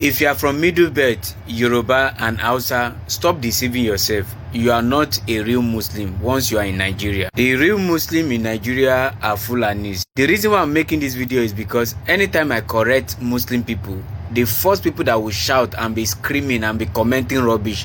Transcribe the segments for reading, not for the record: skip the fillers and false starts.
If you are from Middle Belt, Yoruba and Hausa, stop deceiving yourself. You are not a real Muslim once you are in Nigeria. The real Muslim in Nigeria are Fulanis. The reason why I'm making this video is because anytime I correct Muslim people, the first people that will shout and be screaming and be commenting rubbish,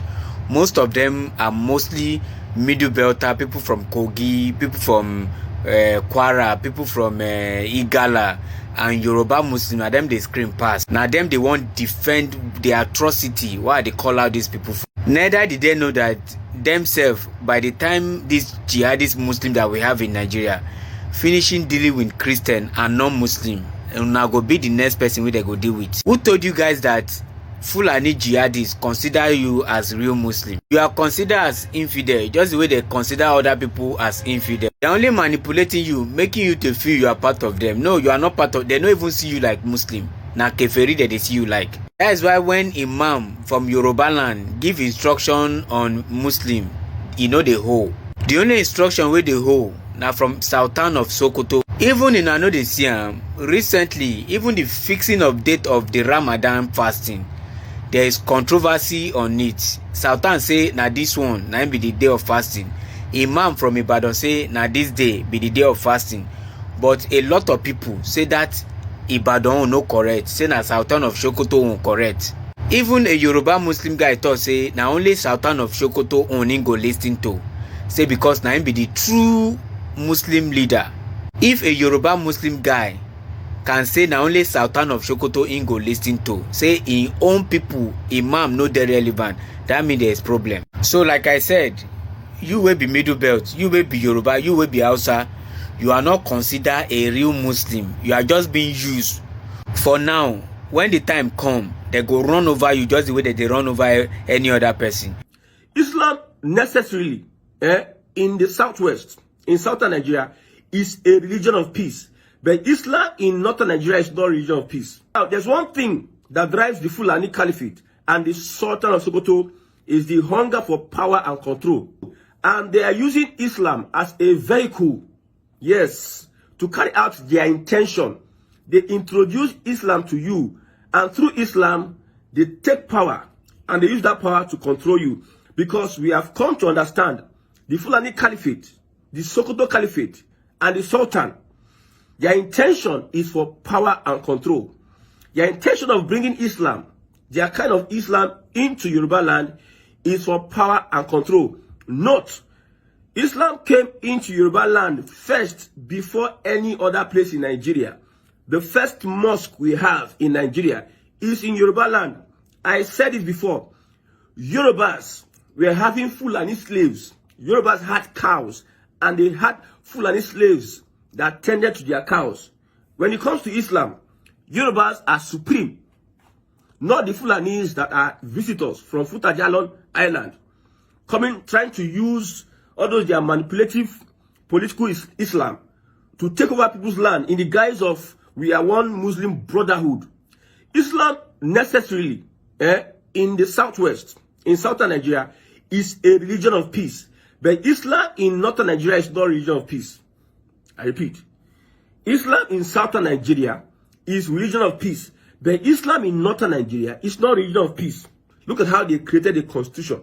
most of them are mostly Middle Belter, people from Kogi, people from Kwara, people from Igala, and Yoruba Muslim. Now them they scream pass. Now them they want defend the atrocity. Why they call out these people for? Neither did they know that themselves, by the time this jihadist Muslim that we have in Nigeria finishing dealing with Christian and non-Muslim, and now go be the next person we they go deal with. Who told you guys that Fulani jihadists consider you as real Muslim? You are considered as infidel, just the way they consider other people as infidel. They're only manipulating you, making you to feel you are part of them. No, you are not part of them. They don't even see you like Muslim. Na keferi that they see you like. That is why when Imam from Yoruba land give instruction on Muslim, you know the whole. The only instruction where they hold now from Sultan of Sokoto. Even in another Siam, recently, even the fixing of date of the Ramadan fasting, there is controversy on it. Sultan say na this one na be the day of fasting. Imam from Ibadan say na this day be the day of fasting. But a lot of people say that Ibadan no correct. Say na Sultan of Sokoto correct. Even a Yoruba Muslim guy thought say na only Sultan of Sokoto only go listen to. Say because na him be the true Muslim leader. If a Yoruba Muslim guy can say na only Sultan of Sokoto in go listen to, say in own people Imam no dey relevant, that mean there is problem. So like I said, you will be Middle Belt, you will be Yoruba, you will be Hausa, you are not considered a real Muslim. You are just being used. For now, when the time come, they go run over you just the way that they run over any other person. Islam necessarily in the southwest, in southern Nigeria, is a religion of peace. But Islam in northern Nigeria is not a religion of peace. Now, there's one thing that drives the Fulani Caliphate and the Sultan of Sokoto is the hunger for power and control. And they are using Islam as a vehicle, yes, to carry out their intention. They introduce Islam to you, and through Islam, they take power, and they use that power to control you. Because we have come to understand the Fulani Caliphate, the Sokoto Caliphate, and the Sultan, their intention is for power and control. Their intention of bringing Islam, their kind of Islam into Yoruba land, is for power and control. Note, Islam came into Yoruba land first before any other place in Nigeria. The first mosque we have in Nigeria is in Yoruba land. I said it before. Yorubas were having Fulani slaves. Yorubas had cows, and they had Fulani slaves that tended to their cows. When it comes to Islam, Yorubas are supreme. Not the Fulanis that are visitors from Futajalon Island, coming, trying to use all those their manipulative political Islam to take over people's land in the guise of we are one Muslim brotherhood. Islam necessarily in the southwest, in southern Nigeria, is a religion of peace. But Islam in northern Nigeria is not a religion of peace. I repeat, Islam in southern Nigeria is religion of peace. But Islam in northern Nigeria is not religion of peace. Look at how they created the constitution.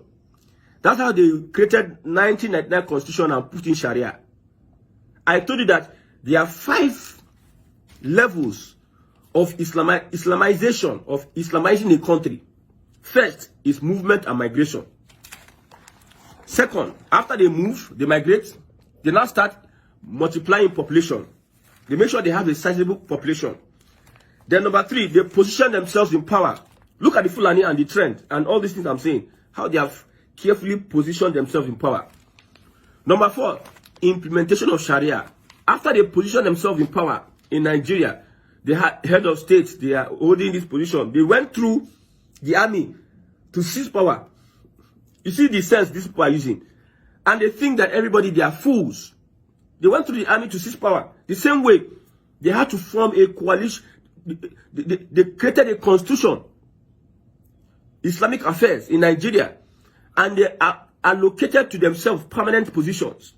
That's how they created 1999 constitution and put in Sharia. I told you that there are 5 levels of Islamization, of Islamizing a country. First is movement and migration. Second, after they move, they migrate, they now start multiplying population. They make sure they have a sizable population. Then number 3, they position themselves in power. Look at the Fulani and the trend and all these things I'm saying, how they have carefully positioned themselves in power. Number 4, implementation of Sharia. After they position themselves in power in Nigeria, they had head of states, they are holding this position. They went through the army to seize power. You see the sense these people are using. And they think that everybody, they are fools. They went through the army to seize power. The same way, they had to form a coalition. They created a constitution, Islamic affairs in Nigeria. And they are allocated to themselves permanent positions,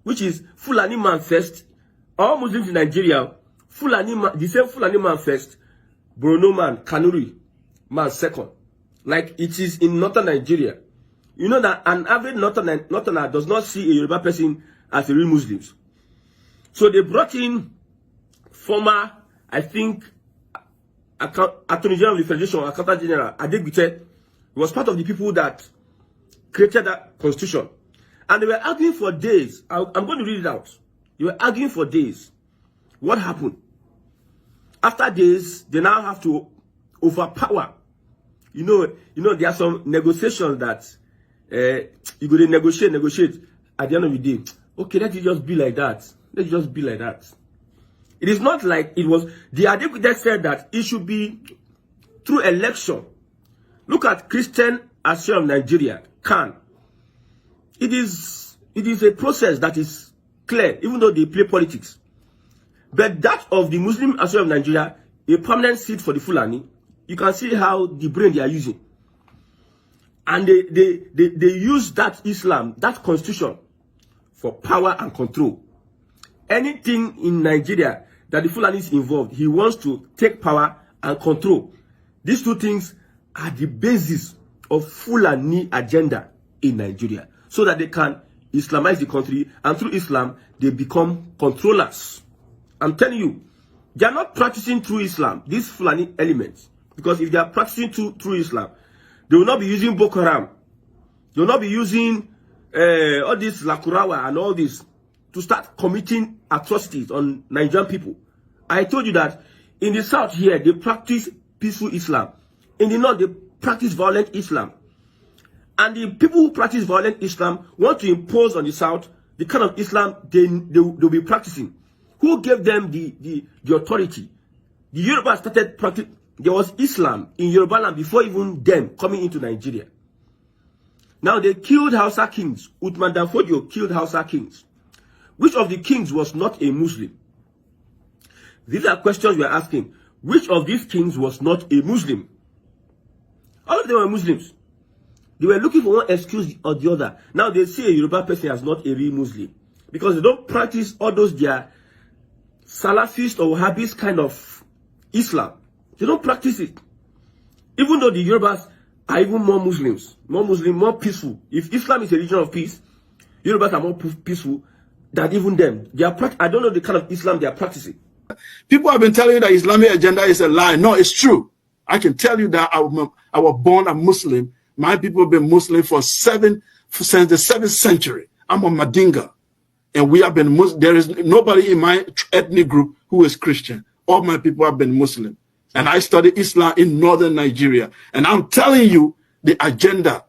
which is Fulani man first. All Muslims in Nigeria, Fulani man, the same Fulani man first, Borno man, Kanuri, man second, like it is in northern Nigeria. You know that an average northerner does not see a Yoruba person as a real Muslim. So they brought in former, I think, Attorney General of the Federation, Accountant General Adegbite. He was part of the people that created that constitution. And they were arguing for days. I'm going to read it out. They were arguing for days. What happened? After days, they now have to overpower. You know, there are some negotiations that you go to negotiate. At the end of the day, okay, let it just be like that. Let's just be like that. It is not like it was. The Adegbite said that it should be through election. Look at Christian Association of Nigeria, CAN. It is a process that is clear, even though they play politics. But that of the Muslim Association of Nigeria, a permanent seat for the Fulani, you can see how the brain they are using. And they use that Islam, that constitution, for power and control. Anything in Nigeria that the Fulani is involved, he wants to take power and control. These two things are the basis of Fulani agenda in Nigeria, so that they can Islamize the country, and through Islam, they become controllers. I'm telling you, they are not practicing through Islam, these Fulani elements. Because if they are practicing through Islam, they will not be using Boko Haram. They will not be using all this Lakurawa and all this to start committing atrocities on Nigerian people. I told you that in the south here, they practice peaceful Islam. In the north, they practice violent Islam. And the people who practice violent Islam want to impose on the south the kind of Islam they'll be practicing. Who gave them the authority? The Yoruba started practicing. There was Islam in Yoruba land before even them coming into Nigeria. Now they killed Hausa kings. Uthman Danfodio killed Hausa kings. Which of the kings was not a Muslim? These are questions we are asking. Which of these kings was not a Muslim? All of them were Muslims. They were looking for one excuse or the other. Now they say a Yoruba person is not a real Muslim because they don't practice all those their Salafist or Wahhabist kind of Islam. They don't practice it. Even though the Yorubas are even more Muslims, more peaceful. If Islam is a religion of peace, Yorubas are more peaceful than even them. I don't know the kind of Islam they are practicing. People have been telling you that Islamic agenda is a lie. No, it's true. I can tell you that I was born a Muslim. My people have been Muslim since the 7th century. I'm a Madinga. And we have been Muslim. There is nobody in my ethnic group who is Christian. All my people have been Muslim. And I studied Islam in northern Nigeria. And I'm telling you, the agenda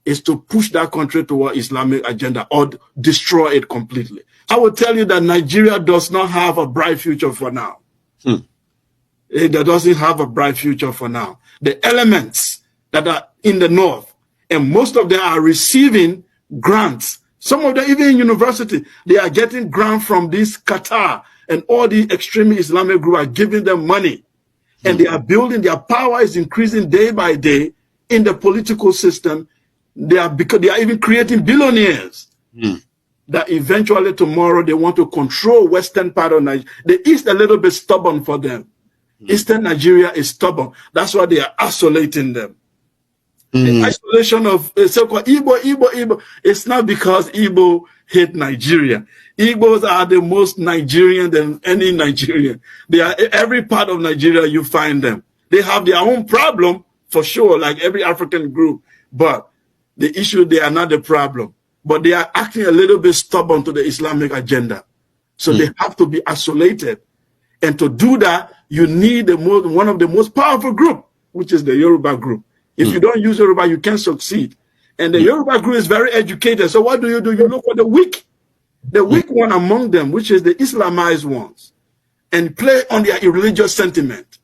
is to push that country toward Islamic agenda or destroy it completely. I will tell you that Nigeria does not have a bright future for now. It doesn't have a bright future for now. The elements that are in the north, and most of them are receiving grants. Some of them, even in university, they are getting grants from this Qatar, and all the extreme Islamic group are giving them money. And they are building, their power is increasing day by day in the political system. They are even creating billionaires that eventually tomorrow they want to control western part of Nigeria. The East a little bit stubborn for them. Eastern Nigeria is stubborn. That's why they are isolating them. The isolation of so-called Igbo, it's not because Igbo hate Nigeria. Igbos are the most Nigerian than any Nigerian. They are every part of Nigeria you find them. They have their own problem for sure, like every African group. But the issue, they are not the problem. But they are acting a little bit stubborn to the Islamic agenda. So they have to be isolated. And to do that, you need one of the most powerful group, which is the Yoruba group. If you don't use Yoruba, you can't succeed. And the Yoruba group is very educated. So what do? You look for the weak one among them, which is the Islamized ones, and play on their religious sentiment.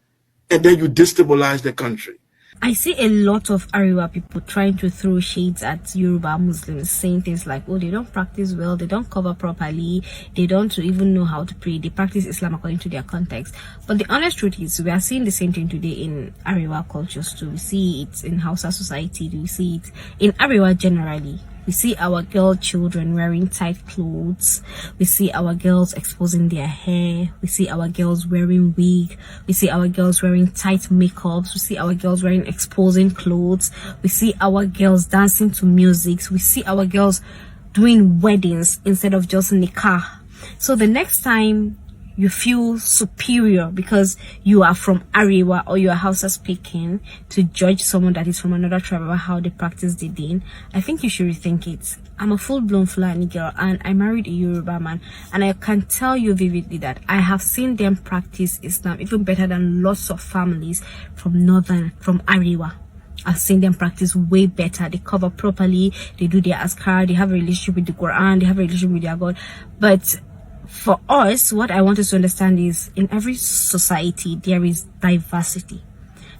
And then you destabilize the country. I see a lot of Ariwa people trying to throw shades at Yoruba Muslims, saying things like, oh, they don't practice well, they don't cover properly, they don't even know how to pray, they practice Islam according to their context. But the honest truth is, we are seeing the same thing today in Ariwa cultures too. We see it in Hausa society, we see it in Ariwa generally. We see our girl children wearing tight clothes. We see our girls exposing their hair. We see our girls wearing wig. We see our girls wearing tight makeups. We see our girls wearing exposing clothes. We see our girls dancing to music. We see our girls doing weddings instead of just nikah. So the next time you feel superior because you are from Ariwa or you are Hausa speaking to judge someone that is from another tribe about how they practice the deen, I think you should rethink it. I'm a full-blown Fulani girl and I married a Yoruba man, and I can tell you vividly that I have seen them practice Islam even better than lots of families from Ariwa. I've seen them practice way better. They cover properly, they do their askar, they have a relationship with the Quran, they have a relationship with their God. But for us, what I want us to understand is in every society there is diversity.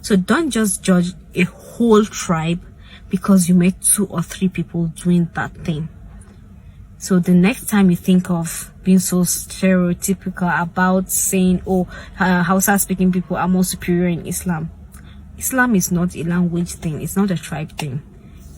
So don't just judge a whole tribe because you met 2 or 3 people doing that thing. So the next time you think of being so stereotypical about saying, oh, Hausa speaking people are more superior in Islam. Islam is not a language thing. It's not a tribe thing.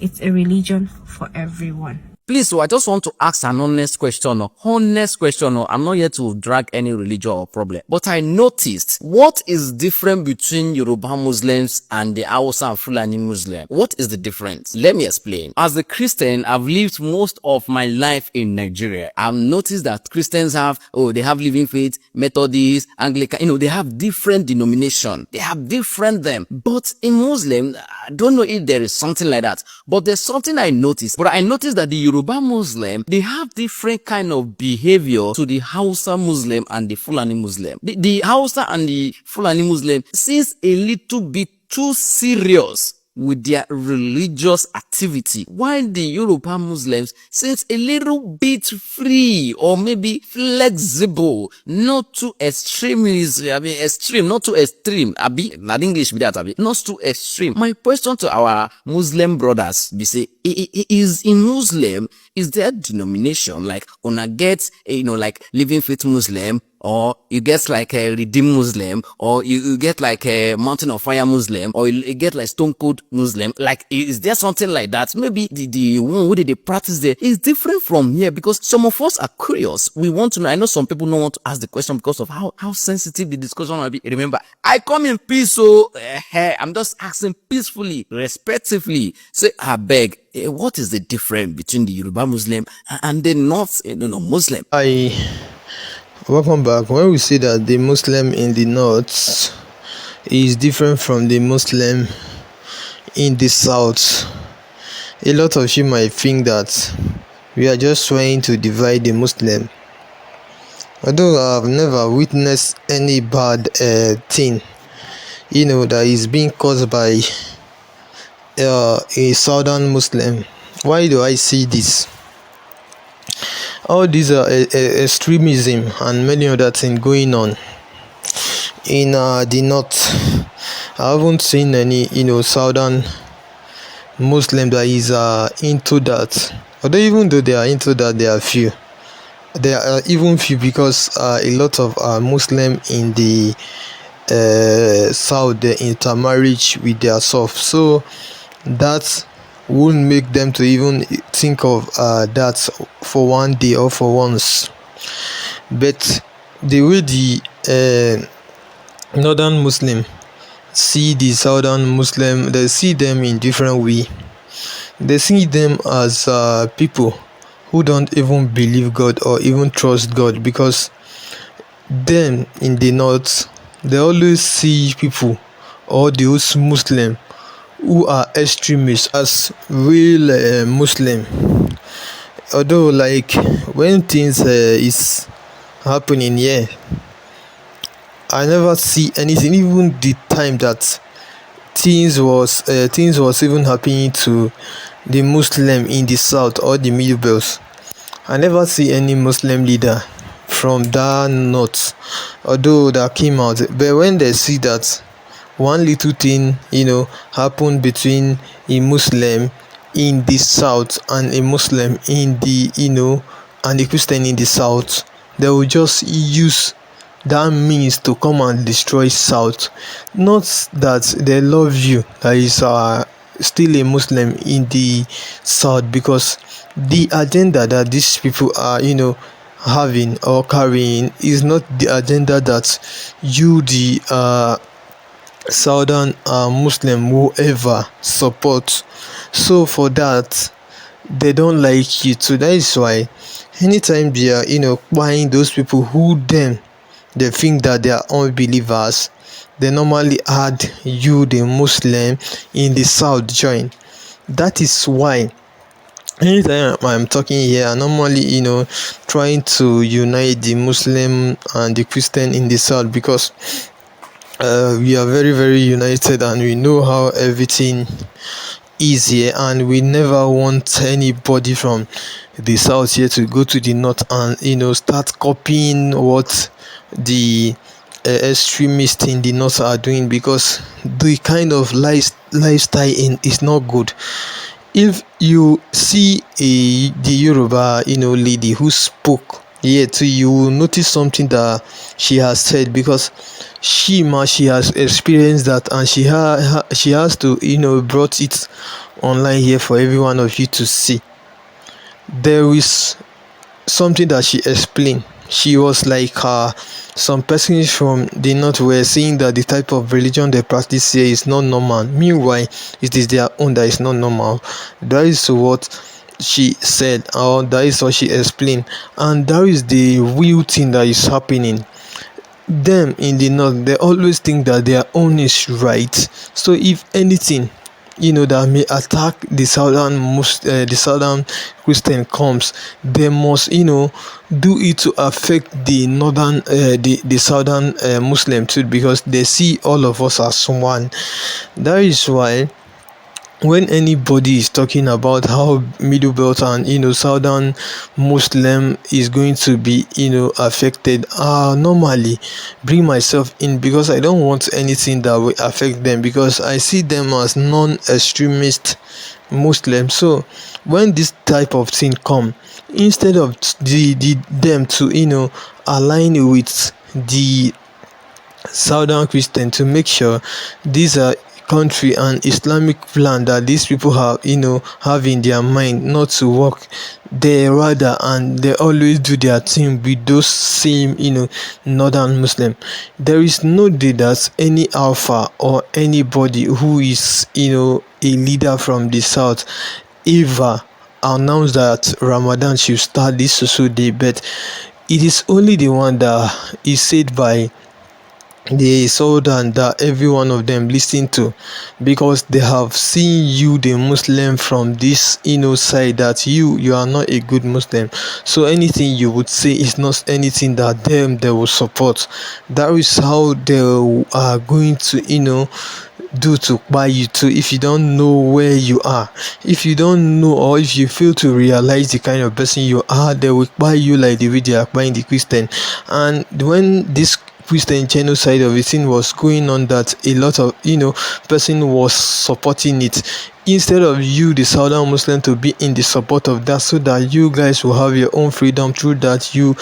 It's a religion for everyone. Please, so I just want to ask an honest question. I'm not here to drag any religion or problem. But I noticed, what is different between Yoruba Muslims and the Hausa and Fulani Muslim? What is the difference? Let me explain. As a Christian, I've lived most of my life in Nigeria. I've noticed that Christians they have living faith, Methodist, Anglican, they have different denomination. They have different them. But in Muslim, I don't know if there is something like that. But there's something I noticed. But I noticed that the Yoruba Muslim, they have different kind of behavior to the Hausa Muslim and the Fulani Muslim. The Hausa and the Fulani Muslim seems a little bit too serious with their religious activity, while the Yoruba Muslims seems a little bit free or maybe flexible, not too extreme, not too extreme. Not English, not too extreme. My question to our Muslim brothers be say, is in Muslim, is there denomination like una get like Living Faith Muslim, or you get like a Redeemed Muslim, or you get like a Mountain of Fire Muslim, or you get like Stone Cold Muslim? Like, is there something like that? Maybe the one who they practice there is different from here, because some of us are curious. We want to know. I know some people don't want to ask the question because of how sensitive the discussion will be. Remember, I come in peace, so I'm just asking peacefully, respectfully. Say, I beg, what is the difference between the Yoruba Muslim and the North Muslim? Welcome back. When we say that the Muslim in the north is different from the Muslim in the south, a lot of you might think that we are just trying to divide the Muslim. Although I've never witnessed any bad thing, that is being caused by a southern Muslim. Why do I see this? All these are extremism and many other things going on in the north. I haven't seen any southern Muslim that is into that. Although even though they are into that, they are few. There are even few because a lot of Muslim in the south, they intermarriage with their self, so that wouldn't make them to even think of that for one day or for once. But the way the northern Muslim see the southern Muslim, they see them in different way. They see them as people who don't even believe God or even trust God, because them in the north, they always see people or those Muslim who are extremists as real Muslim. Although, like, when things is happening here, I never see anything. Even the time that things was even happening to the Muslim in the south or the Middle Belt, I never see any Muslim leader from that north, although that came out. But when they see that one little thing happened between a Muslim in the south and a Muslim in the and a Christian in the south, they will just use that means to come and destroy south. Not that they love you, that is still a Muslim in the south, because the agenda that these people are, having or carrying is not the agenda that you, the southern Muslim, will ever support. So for that, they don't like you too. That is why anytime they are, buying those people who then they think that they are unbelievers, they normally add you, the Muslim in the south, join. That is why anytime I'm talking here, I normally, trying to unite the Muslim and the Christian in the south, because we are very, very united, and we know how everything is here, and we never want anybody from the south here to go to the north and start copying what the extremists in the north are doing, because the kind of lifestyle in is not good. If you see the Yoruba lady who spoke here too, you will notice something that she has said, because she has experienced that, and she has to brought it online here for every one of you to see. There is something that she explained. She was like, some persons from the north were saying that the type of religion they practice here is not normal. Meanwhile, it is their own that is not normal. That is what she said, or that is what she explained, and that is the real thing that is happening. Them in the north, they always think that their own is right. So if anything that may attack the southern Christian comes, they must do it to affect the northern the southern Muslim too, because they see all of us as one. That is why when anybody is talking about how middle belt and southern Muslim is going to be affected, normally bring myself in, because I don't want anything that will affect them, because I see them as non-extremist Muslim. So when this type of thing come, instead of them to align with the southern Christian to make sure these are country and Islamic plan that these people have in their mind not to work, they rather, and they always do their thing with those same northern Muslim. There is no day that any alpha or anybody who is a leader from the south ever announce that Ramadan should start this so day, but it is only the one that is said by the southern that every one of them listen to, because they have seen you, the Muslim, from this side, that you are not a good Muslim. So anything you would say is not anything that they will support. That is how they are going to do to buy you too. If you don't know where you are, if you don't know, or if you fail to realize the kind of person you are, they will buy you like the way they are buying the Christian. And when this Christian genocide of a thing was going on, that a lot of person was supporting it, instead of you, the southern Muslim, to be in the support of that, so that you guys will have your own freedom through that, you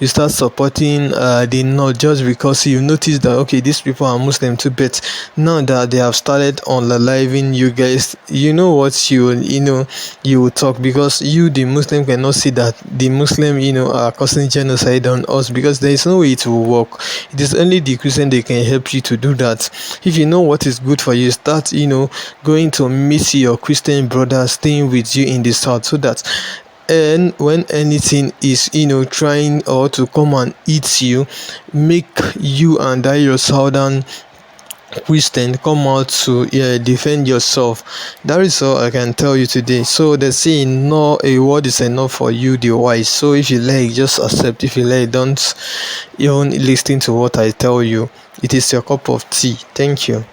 start supporting the north, just because you notice that okay, these people are Muslim too. But now that they have started unaliving you guys, what you will talk, because you, the Muslim, cannot see that the Muslim are causing genocide on us, because there is no way it will work. It is only the Christian they can help you to do that. If you know what is good for you, start going to meet your Christian brothers staying with you in the south, so that and when anything is trying or to come and eat you, make you and that your southern Christian come out to defend yourself. That is all I can tell you today. So they say no, a word is enough for you, the wise. So if you like, just accept. If you like, don't even listen to what I tell you. It is your cup of tea. Thank you.